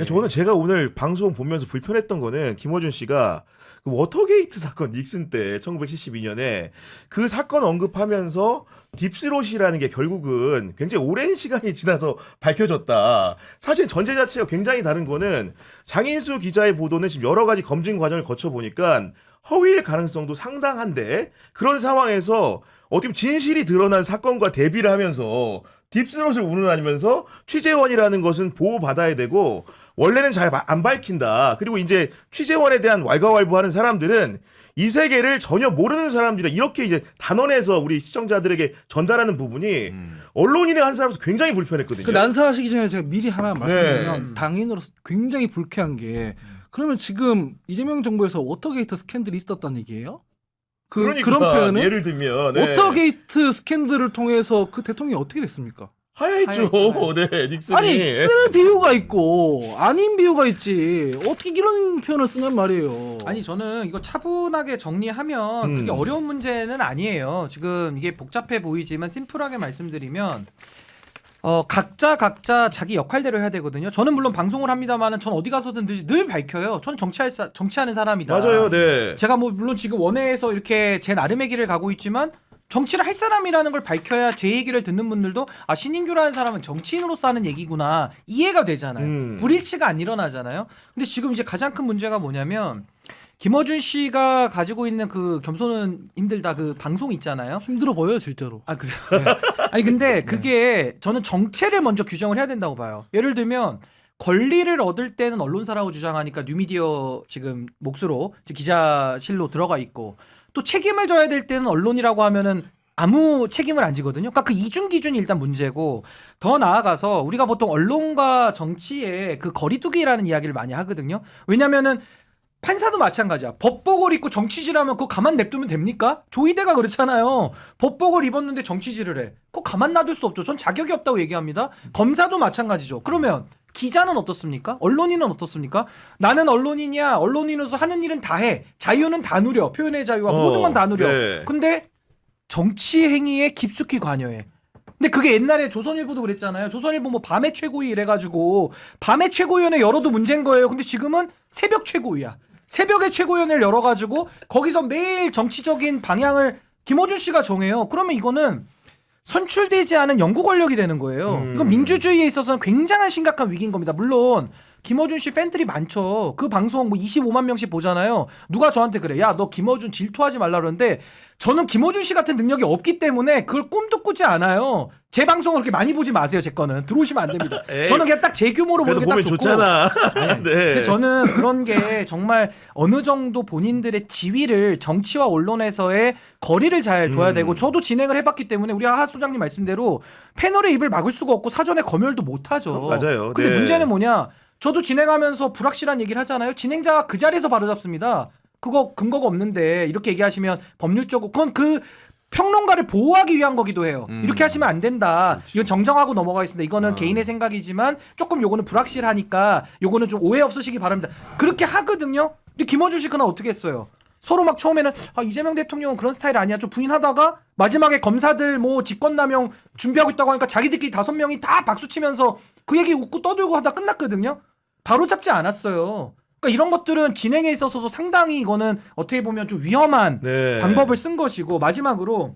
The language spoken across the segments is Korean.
저는 제가 오늘 방송 보면서 불편했던 거는 김어준 씨가 그 워터게이트 사건 닉슨 때 1972년에 그 사건 언급하면서 딥스롯이라는 게 결국은 굉장히 오랜 시간이 지나서 밝혀졌다. 사실 전제 자체가 굉장히 다른 거는 장인수 기자의 보도는 지금 여러 가지 검증 과정을 거쳐 보니까 허위일 가능성도 상당한데 그런 상황에서 어떻게 보면 진실이 드러난 사건과 대비를 하면서 딥스롯을 운운하면서 취재원이라는 것은 보호받아야 되고 원래는 잘 안 밝힌다. 그리고 이제 취재원에 대한 왈가왈부하는 사람들은 이 세계를 전혀 모르는 사람들이다. 이렇게 이제 단언해서 우리 시청자들에게 전달하는 부분이 언론인의 한 사람으로서 굉장히 불편했거든요. 그 난사하시기 전에 제가 미리 하나 말씀드리면 당인으로서 굉장히 불쾌한 게 그러면 지금 이재명 정부에서 워터게이트 스캔들이 있었다는 얘기예요? 그러니까 그런 표현은 예를 들면 워터게이트 스캔들을 통해서 그 대통령이 어떻게 됐습니까? 하야했죠. 네, 닉슨이. 아니 쓸 비유가 있고 아닌 비유가 있지 어떻게 이런 표현을 쓰냔 말이에요. 아니 저는 이거 차분하게 정리하면 그게 어려운 문제는 아니에요. 지금 이게 복잡해 보이지만 심플하게 말씀드리면 각자 자기 역할대로 해야 되거든요. 저는 물론 방송을 합니다만은 전 어디 가서든 늘 밝혀요. 저는 정치하는 사람이다. 맞아요. 네. 제가 뭐 물론 지금 원회에서 이렇게 제 나름의 길을 가고 있지만 정치를 할 사람이라는 걸 밝혀야 제 얘기를 듣는 분들도 아 신인규라는 사람은 정치인으로서 하는 얘기구나 이해가 되잖아요. 불일치가 안 일어나잖아요. 근데 지금 이제 가장 큰 문제가 뭐냐면 김어준 씨가 가지고 있는 그 겸손은 힘들다 그 방송 있잖아요. 힘들어 보여요 실제로. 아 그래요? 네. 아니 근데 그게 저는 정체를 먼저 규정을 해야 된다고 봐요. 예를 들면 권리를 얻을 때는 언론사라고 주장하니까 뉴미디어 지금 몫으로 기자실로 들어가 있고 또 책임을 져야 될 때는 언론이라고 하면은 아무 책임을 안 지거든요. 그러니까 그 이중 기준이 일단 문제고 더 나아가서 우리가 보통 언론과 정치의 그 거리두기라는 이야기를 많이 하거든요. 왜냐면은 판사도 마찬가지야. 법복을 입고 정치질하면 그거 가만 냅두면 됩니까? 조이대가 그렇잖아요. 법복을 입었는데 정치질을 해. 그거 가만 놔둘 수 없죠. 전 자격이 없다고 얘기합니다. 검사도 마찬가지죠. 그러면 기자는 어떻습니까? 언론인은 어떻습니까? 나는 언론인이야. 언론인으로서 하는 일은 다 해. 자유는 다 누려. 표현의 자유와 모든 건 다 누려. 네. 근데 정치 행위에 깊숙이 관여해. 근데 그게 옛날에 조선일보도 그랬잖아요. 조선일보 뭐 밤의 최고위 이래가지고 밤의 최고위원회 열어도 문제인 거예요. 근데 지금은 새벽 최고위야. 새벽에 최고위원회를 열어가지고 거기서 매일 정치적인 방향을 김어준 씨가 정해요. 그러면 이거는 선출되지 않은 영구 권력이 되는 거예요. 이건 민주주의에 있어서는 굉장한 심각한 위기인 겁니다. 물론 김어준 씨 팬들이 많죠. 그 방송 뭐 25만 명씩 보잖아요. 누가 저한테 그래. 야, 너 김어준 질투하지 말라 그러는데 저는 김어준 씨 같은 능력이 없기 때문에 그걸 꿈도 꾸지 않아요. 제 방송을 그렇게 많이 보지 마세요. 제 거는. 들어오시면 안 됩니다. 저는 그냥 딱 제 규모로 보는 그래도 게 딱 보면 좋고. 좋잖아. 네. 근데 저는 그런 게 정말 어느 정도 본인들의 지위를 정치와 언론에서의 거리를 잘 둬야 되고 저도 진행을 해봤기 때문에 우리 하 소장님 말씀대로 패널의 입을 막을 수가 없고 사전에 검열도 못하죠. 맞아요. 근데 네. 문제는 뭐냐. 저도 진행하면서 불확실한 얘기를 하잖아요. 진행자가 그 자리에서 바로잡습니다. 그거 근거가 없는데 이렇게 얘기하시면 법률적으로 그건 그 평론가를 보호하기 위한 거기도 해요. 이렇게 하시면 안 된다. 이건 정정하고 넘어가겠습니다. 이거는 개인의 생각이지만 조금 요거는 불확실하니까 요거는 좀 오해 없으시기 바랍니다. 그렇게 하거든요. 근데 김어준 씨 그날 어떻게 했어요? 서로 막 처음에는 이재명 대통령은 그런 스타일 아니야 좀 부인하다가 마지막에 검사들 뭐 직권남용 준비하고 있다고 하니까 자기들끼리 5명이 다 박수치면서 그 얘기 웃고 떠들고 하다 끝났거든요. 바로 잡지 않았어요. 그러니까 이런 것들은 진행에 있어서도 상당히 이거는 어떻게 보면 좀 위험한 네. 방법을 쓴 것이고 마지막으로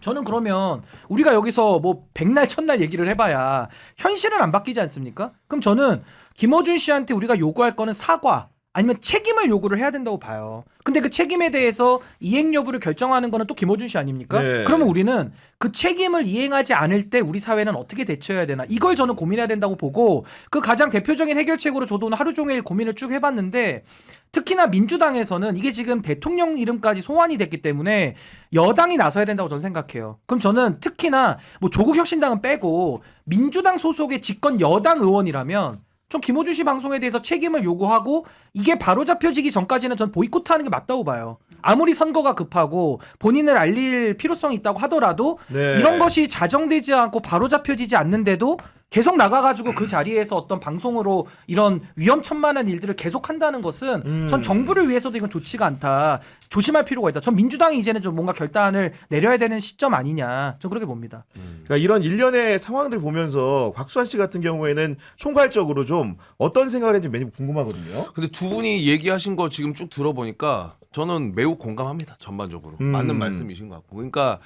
저는 그러면 우리가 여기서 뭐 백날 첫날 얘기를 해봐야 현실은 안 바뀌지 않습니까? 그럼 저는 김어준 씨한테 우리가 요구할 거는 사과 아니면 책임을 요구를 해야 된다고 봐요. 근데 그 책임에 대해서 이행 여부를 결정하는 거는 또 김어준 씨 아닙니까? 네. 그러면 우리는 그 책임을 이행하지 않을 때 우리 사회는 어떻게 대처해야 되나 이걸 저는 고민해야 된다고 보고 그 가장 대표적인 해결책으로 저도 오늘 하루 종일 고민을 쭉 해봤는데 특히나 민주당에서는 이게 지금 대통령 이름까지 소환이 됐기 때문에 여당이 나서야 된다고 저는 생각해요. 그럼 저는 특히나 뭐 조국혁신당은 빼고 민주당 소속의 집권 여당 의원이라면 좀 김어준 씨 방송에 대해서 책임을 요구하고 이게 바로잡혀지기 전까지는 전 보이콧하는 게 맞다고 봐요. 아무리 선거가 급하고 본인을 알릴 필요성이 있다고 하더라도 네. 이런 것이 자정되지 않고 바로잡혀지지 않는데도 계속 나가가지고 그 자리에서 어떤 방송으로 이런 위험천만한 일들을 계속 한다는 것은 전 정부를 위해서도 이건 좋지가 않다. 조심할 필요가 있다. 전 민주당이 이제는 좀 뭔가 결단을 내려야 되는 시점 아니냐. 전 그렇게 봅니다. 그러니까 이런 일련의 상황들 보면서 곽수환 씨 같은 경우에는 총괄적으로 좀 어떤 생각을 했는지 매우 궁금하거든요. 근데 두 분이 얘기하신 거 지금 쭉 들어보니까 저는 매우 공감합니다. 전반적으로. 맞는 말씀이신 것 같고. 그러니까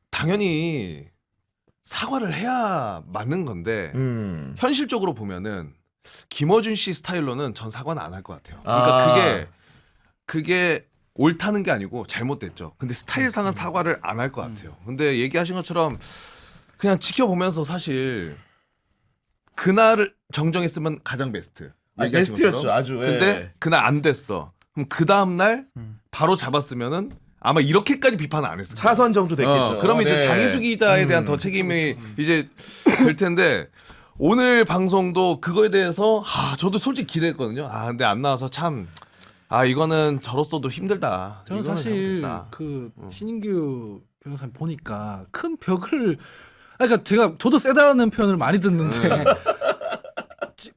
당연히 사과를 해야 맞는 건데 현실적으로 보면은 김어준 씨 스타일로는 전 사과는 안 할 것 같아요. 그러니까 그게 옳다는 게 아니고 잘못됐죠. 근데 스타일상은 사과를 안 할 것 같아요. 근데 얘기하신 것처럼 그냥 지켜보면서 사실 그날을 정정했으면 가장 베스트. 얘기하신 베스트였죠. 것처럼. 아주. 예. 근데 그날 안 됐어. 그럼 그 다음 날 바로 잡았으면은 아마 이렇게까지 비판을 안 했을 거예요. 차선 정도 됐겠죠. 그러면 이제 네. 장희수 기자에 대한 더 책임이 이제 될 텐데 오늘 방송도 그거에 대해서 저도 솔직히 기대했거든요. 근데 안 나와서 참 이거는 저로서도 힘들다. 저는 이거는 사실 잘못됐다. 그 신인규 변호사님 보니까 큰 벽을 그러니까 저도 세다는 표현을 많이 듣는데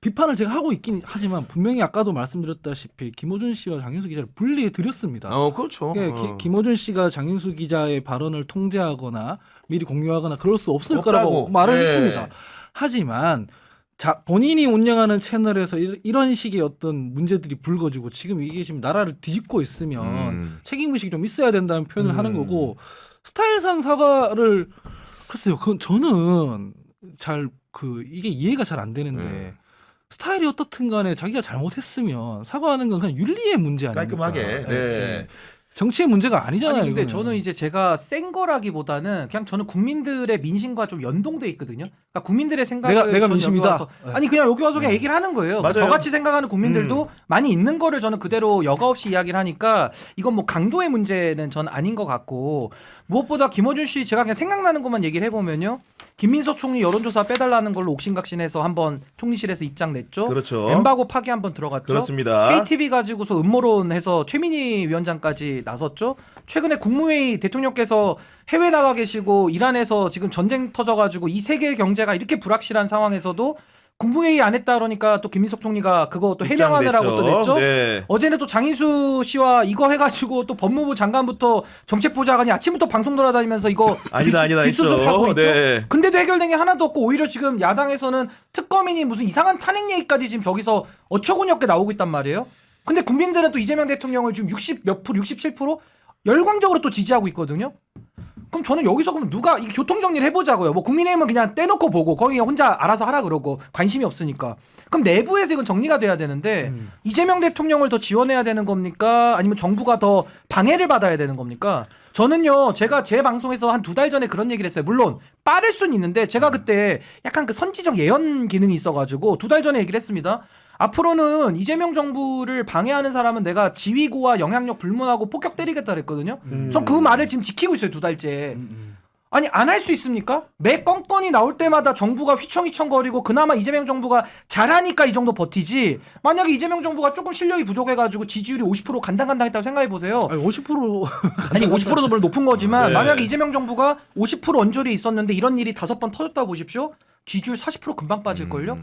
비판을 제가 하고 있긴 하지만 분명히 아까도 말씀드렸다시피 김어준 씨와 장윤수 기자를 분리해 드렸습니다. 그렇죠. 김어준 씨가 장윤수 기자의 발언을 통제하거나 미리 공유하거나 그럴 수 없을 없다고. 거라고 말을 네. 했습니다. 하지만 본인이 운영하는 채널에서 이런 식의 어떤 문제들이 불거지고 지금 이게 지금 나라를 뒤집고 있으면 책임의식이 좀 있어야 된다는 표현을 하는 거고 스타일상 사과를 글쎄요. 그건 저는 이게 이해가 잘 안 되는데 스타일이 어떻든 간에 자기가 잘못했으면 사과하는 건 그냥 윤리의 문제 아닙니까? 깔끔하게. 네. 정치의 문제가 아니잖아요. 아니 근데 이거는. 저는 이제 제가 센 거라기보다는 그냥 저는 국민들의 민심과 좀 연동돼 있거든요. 그러니까 국민들의 생각을 내가 저는 민심이다. 여기 와서 아니 그냥 여기 와서 그냥 얘기를 하는 거예요. 그러니까 맞아요. 저같이 생각하는 국민들도 많이 있는 거를 저는 그대로 여과 없이 이야기를 하니까 이건 뭐 강도의 문제는 전 아닌 것 같고 무엇보다 김어준 씨 제가 그냥 생각나는 것만 얘기를 해보면요. 김민석 총리 여론조사 빼달라는 걸로 옥신각신해서 한번 총리실에서 입장 냈죠. 그렇죠. 엠바고 파기 한번 들어갔죠. 그렇습니다. KTV 가지고서 음모론해서 최민희 위원장까지 나섰죠. 최근에 국무회의 대통령께서 해외 나가 계시고 이란에서 지금 전쟁 터져가지고 이 세계 경제가 이렇게 불확실한 상황에서도 국무회의 안 했다 그러니까 또 김민석 총리가 그거 또 해명하느라고 또 냈죠. 네. 어제는 또 장인수 씨와 이거 해가지고 또 법무부 장관부터 정책보좌관이 아침부터 방송 돌아다니면서 이거 아니다 뒷수습하고 했죠. 있죠. 네. 근데도 해결된 게 하나도 없고 오히려 지금 야당에서는 특검이니 무슨 이상한 탄핵 얘기까지 지금 저기서 어처구니 없게 나오고 있단 말이에요. 근데 국민들은 또 이재명 대통령을 지금 60 몇 프로, 67% 열광적으로 또 지지하고 있거든요. 그럼 저는 여기서 그럼 누가 이 교통 정리를 해보자고요. 뭐 국민의힘은 그냥 떼놓고 보고 거기 혼자 알아서 하라 그러고 관심이 없으니까. 그럼 내부에서 이건 정리가 돼야 되는데 이재명 대통령을 더 지원해야 되는 겁니까? 아니면 정부가 더 방해를 받아야 되는 겁니까? 저는요 제가 제 방송에서 한 2달 전에 그런 얘기를 했어요. 물론 빠를 수는 있는데 제가 그때 약간 그 선지적 예언 기능이 있어가지고 2달 전에 얘기를 했습니다. 앞으로는 이재명 정부를 방해하는 사람은 내가 지위고와 영향력 불문하고 폭격 때리겠다 그랬거든요. 전 그 말을 지금 지키고 있어요 2달째. 아니 안 할 수 있습니까? 매 건건이 나올 때마다 정부가 휘청휘청거리고 그나마 이재명 정부가 잘하니까 이 정도 버티지. 만약에 이재명 정부가 조금 실력이 부족해가지고 지지율이 50% 간당간당했다고 생각해보세요. 아니 50% 아니 50%도 물론 높은 거지만 네. 만약에 이재명 정부가 50% 언저리 있었는데 이런 일이 5번 터졌다고 보십시오. 지지율 40% 금방 빠질걸요?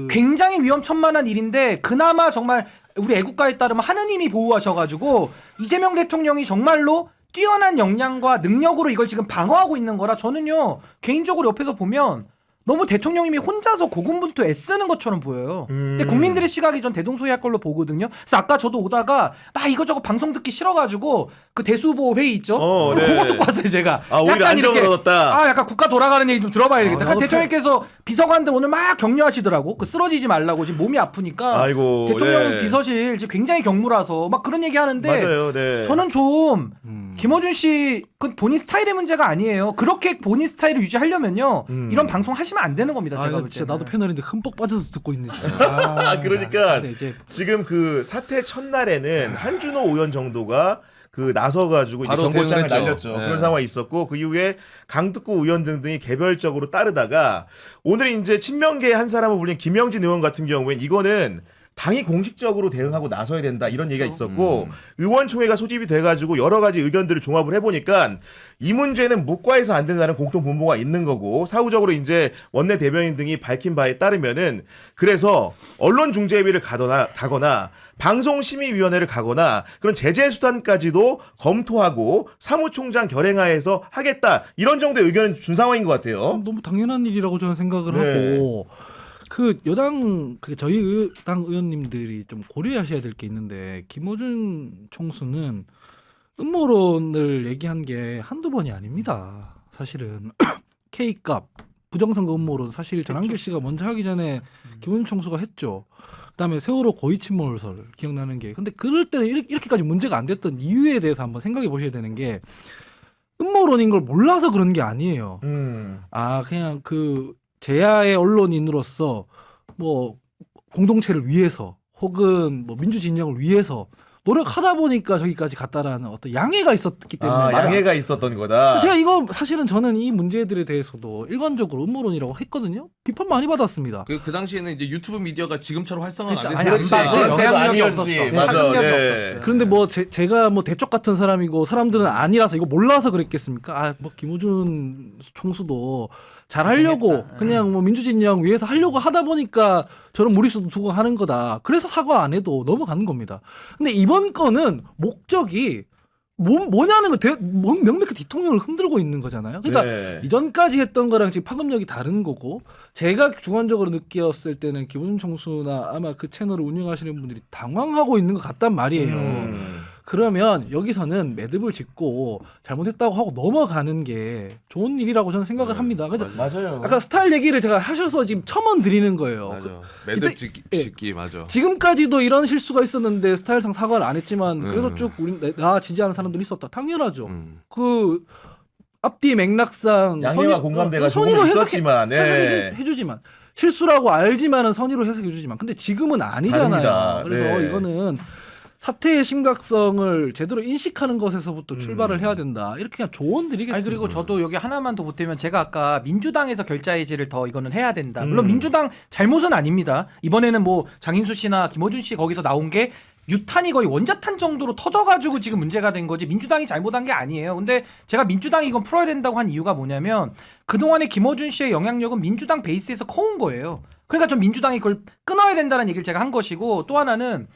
굉장히 위험천만한 일인데 그나마 정말 우리 애국가에 따르면 하느님이 보호하셔가지고 이재명 대통령이 정말로 뛰어난 역량과 능력으로 이걸 지금 방어하고 있는 거라 저는요 개인적으로 옆에서 보면 너무 대통령님이 혼자서 고군분투 애쓰는 것처럼 보여요. 근데 국민들의 시각이 전 대동소이할 걸로 보거든요. 그래서 아까 저도 오다가 막 이거저거 방송 듣기 싫어가지고 그 대수보 회의 있죠. 네. 그거 듣고 왔어요 제가. 오히려 안정을 얻었다. 약간 국가 돌아가는 얘기 좀 들어봐야 되겠다. 나도 대통령께서 비서관들 오늘 막 격려하시더라고. 그 쓰러지지 말라고 지금 몸이 아프니까. 아이고, 대통령 네. 비서실 지금 굉장히 경무라서 막 그런 얘기 하는데. 맞아요. 네. 저는 좀 김어준 씨 그 본인 스타일의 문제가 아니에요. 그렇게 본인 스타일을 유지하려면요 이런 방송 하시면 안 되는 겁니다. 제가 볼 진짜 때는. 나도 패널인데 흠뻑 빠져서 듣고 있네. 진짜. 그러니까 근데 이제 지금 그 사태 첫날에는 한준호 의원 정도가 그 나서가지고 이제 바로 경고장을 대응을 날렸죠. 했죠. 네. 그런 상황이 있었고 그 이후에 강특구 의원 등등이 개별적으로 따르다가 오늘 이제 친명계 한 사람을 불린 김영진 의원 같은 경우엔 이거는 당이 공식적으로 대응하고 나서야 된다 이런 얘기가 있었고 의원총회가 소집이 돼가지고 여러 가지 의견들을 종합을 해보니까 이 문제는 묵과해서 안 된다는 공통 분모가 있는 거고 사후적으로 이제 원내 대변인 등이 밝힌 바에 따르면은 그래서 언론중재위를 가거나 방송심의위원회를 가거나 그런 제재 수단까지도 검토하고 사무총장 결행하에서 하겠다 이런 정도의 의견을 준 상황인 것 같아요. 너무 당연한 일이라고 저는 생각을 네. 하고 그 여당 저희 당 의원님들이 좀 고려하셔야 될 게 있는데 김어준 총수는 음모론을 얘기한 게 한두 번이 아닙니다. 사실은 K값 부정선거 음모론 사실 전한길 씨가 먼저 하기 전에 김어준 총수가 했죠. 그다음에 세월호 고의 침몰설 기억나는 게 근데 그럴 때는 이렇게까지 문제가 안 됐던 이유에 대해서 한번 생각해 보셔야 되는 게 음모론인 걸 몰라서 그런 게 아니에요. 아 그냥 그 제야의 언론인으로서 뭐 공동체를 위해서 혹은 뭐 민주 진영을 위해서 노력하다 보니까 저기까지 갔다라는 어떤 양해가 있었기 때문에 양해가 있었던 거다. 제가 이거 사실은 저는 이 문제들에 대해서도 일관적으로 음모론이라고 했거든요. 비판 많이 받았습니다. 그 당시에는 이제 유튜브 미디어가 지금처럼 활성화가 안 아니, 안 됐을 봤어. 때 그때도 영향력이 아니었지. 없었어. 맞아. 영향력이 네. 없었어요. 그런데 뭐 제가 뭐 대쪽 같은 사람이고 사람들은 아니라서 이거 몰라서 그랬겠습니까? 아 뭐 김호준 총수도 잘 하려고 그냥 뭐 민주진영 위해서 하려고 하다 보니까 저런 무리수도 두고 하는 거다. 그래서 사과 안 해도 넘어가는 겁니다. 근데 이번 건은 목적이 뭐냐는 거 명백히 대통령을 흔들고 있는 거잖아요. 그러니까 네. 이전까지 했던 거랑 지금 파급력이 다른 거고 제가 주관적으로 느꼈을 때는 김호준 총수나 아마 그 채널을 운영하시는 분들이 당황하고 있는 것 같단 말이에요. 그러면 여기서는 매듭을 짓고 잘못했다고 하고 넘어가는 게 좋은 일이라고 저는 생각을 합니다. 그래서 맞아요. 아까 스타일 얘기를 제가 하셔서 지금 첨언 드리는 거예요. 맞아. 이때- 매듭 짓기 맞아. 지금까지도 이런 실수가 있었는데 스타일상 사과를 안 했지만 그래서 쭉 나 지지하는 사람들이 있었다. 당연하죠. 그 앞뒤 맥락상 양해와 공감대가 조금 있었지만, 네. 해주지만 실수라고 알지만은 선의로 해석해주지만 근데 지금은 아니잖아요. 다릅니다. 그래서 네. 이거는 사태의 심각성을 제대로 인식하는 것에서부터 출발을 해야 된다. 이렇게 그냥 조언드리겠습니다. 아니 그리고 저도 여기 하나만 더 보태면 제가 아까 민주당에서 결자해지를 더 이거는 해야 된다. 물론 민주당 잘못은 아닙니다. 이번에는 뭐 장인수 씨나 김어준 씨 거기서 나온 게 유탄이 거의 원자탄 정도로 터져가지고 지금 문제가 된 거지 민주당이 잘못한 게 아니에요. 근데 제가 민주당이 이건 풀어야 된다고 한 이유가 뭐냐면 그동안에 김어준 씨의 영향력은 민주당 베이스에서 커온 거예요. 그러니까 좀 민주당이 그걸 끊어야 된다는 얘기를 제가 한 것이고 또 하나는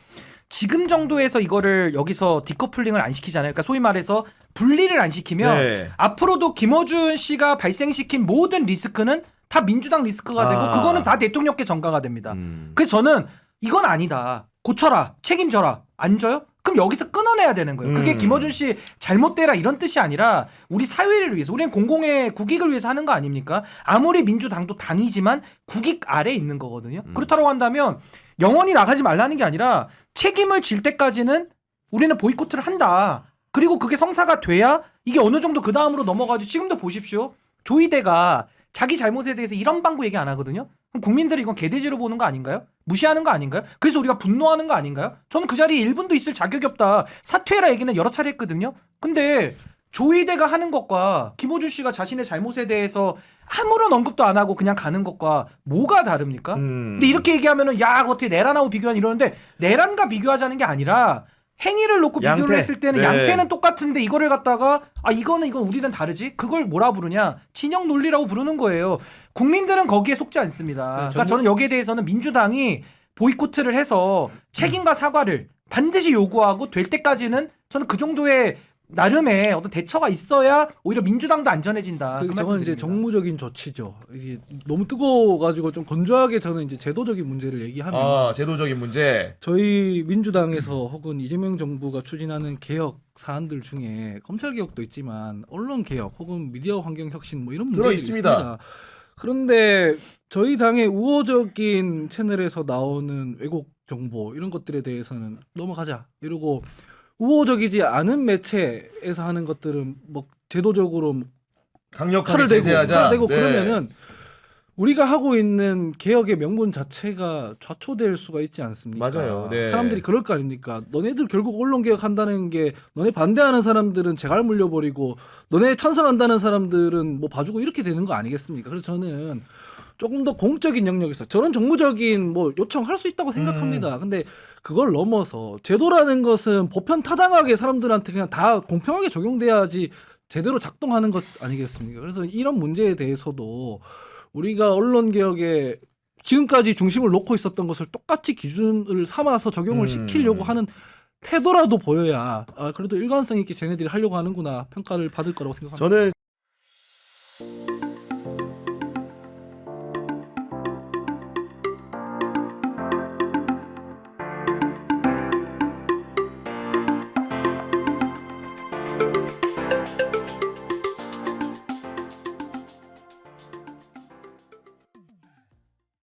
지금 정도에서 이거를 여기서 디커플링을 안 시키잖아요. 그러니까 소위 말해서 분리를 안 시키면 네. 앞으로도 김어준 씨가 발생시킨 모든 리스크는 다 민주당 리스크가 되고 그거는 다 대통령께 전가가 됩니다. 그래서 저는 이건 아니다. 고쳐라. 책임져라. 안 져요? 그럼 여기서 끊어내야 되는 거예요. 그게 김어준 씨 잘못되라 이런 뜻이 아니라 우리 사회를 위해서 우리는 공공의 국익을 위해서 하는 거 아닙니까? 아무리 민주당도 당이지만 국익 아래에 있는 거거든요. 그렇다고 한다면 영원히 나가지 말라는 게 아니라 책임을 질 때까지는 우리는 보이콧을 한다. 그리고 그게 성사가 돼야 이게 어느 정도 그 다음으로 넘어가죠. 지금도 보십시오. 조이대가 자기 잘못에 대해서 이런 방구 얘기 안 하거든요. 그럼 국민들이 이건 개돼지로 보는 거 아닌가요? 무시하는 거 아닌가요? 그래서 우리가 분노하는 거 아닌가요? 저는 그 자리에 1분도 있을 자격이 없다. 사퇴해라 얘기는 여러 차례 했거든요. 근데 조이대가 하는 것과 김호준 씨가 자신의 잘못에 대해서 아무런 언급도 안 하고 그냥 가는 것과 뭐가 다릅니까? 근데 이렇게 얘기하면은 야 어떻게 내란하고 비교하니 이러는데 내란과 비교하자는 게 아니라 행위를 놓고 비교를 양태. 했을 때는 네. 양태는 똑같은데 이거를 갖다가 이건 우리는 다르지? 그걸 뭐라 부르냐? 진영 논리라고 부르는 거예요. 국민들은 거기에 속지 않습니다. 네, 그러니까 저는 여기에 대해서는 민주당이 보이콧을 해서 책임과 사과를 반드시 요구하고 될 때까지는 저는 그 정도의 나름의 어떤 대처가 있어야 오히려 민주당도 안전해진다. 그 저건 이제 정무적인 조치죠. 이게 너무 뜨거워가지고 좀 건조하게 저는 이제 제도적인 문제를 얘기하면 제도적인 문제. 저희 민주당에서 혹은 이재명 정부가 추진하는 개혁 사안들 중에 검찰 개혁도 있지만 언론 개혁 혹은 미디어 환경 혁신 뭐 이런 문제들이 있습니다. 그런데 저희 당의 우호적인 채널에서 나오는 왜곡 정보 이런 것들에 대해서는 넘어가자 이러고 우호적이지 않은 매체에서 하는 것들은 뭐 제도적으로 강력하게 칼을 대고 제재하자. 네. 그러면은 우리가 하고 있는 개혁의 명분 자체가 좌초될 수가 있지 않습니까? 맞아요. 네. 사람들이 그럴 거 아닙니까? 너네들 결국 언론 개혁한다는 게 너네 반대하는 사람들은 재갈 물려버리고 너네 찬성한다는 사람들은 뭐 봐주고 이렇게 되는 거 아니겠습니까? 그래서 저는 조금 더 공적인 영역에서 저런 정무적인 뭐 요청할 수 있다고 생각합니다. 근데 그걸 넘어서 제도라는 것은 보편 타당하게 사람들한테 그냥 다 공평하게 적용돼야지 제대로 작동하는 것 아니겠습니까? 그래서 이런 문제에 대해서도 우리가 언론 개혁에 지금까지 중심을 놓고 있었던 것을 똑같이 기준을 삼아서 적용을 시키려고 하는 태도라도 보여야 그래도 일관성 있게 쟤네들이 하려고 하는구나 평가를 받을 거라고 생각합니다. 저는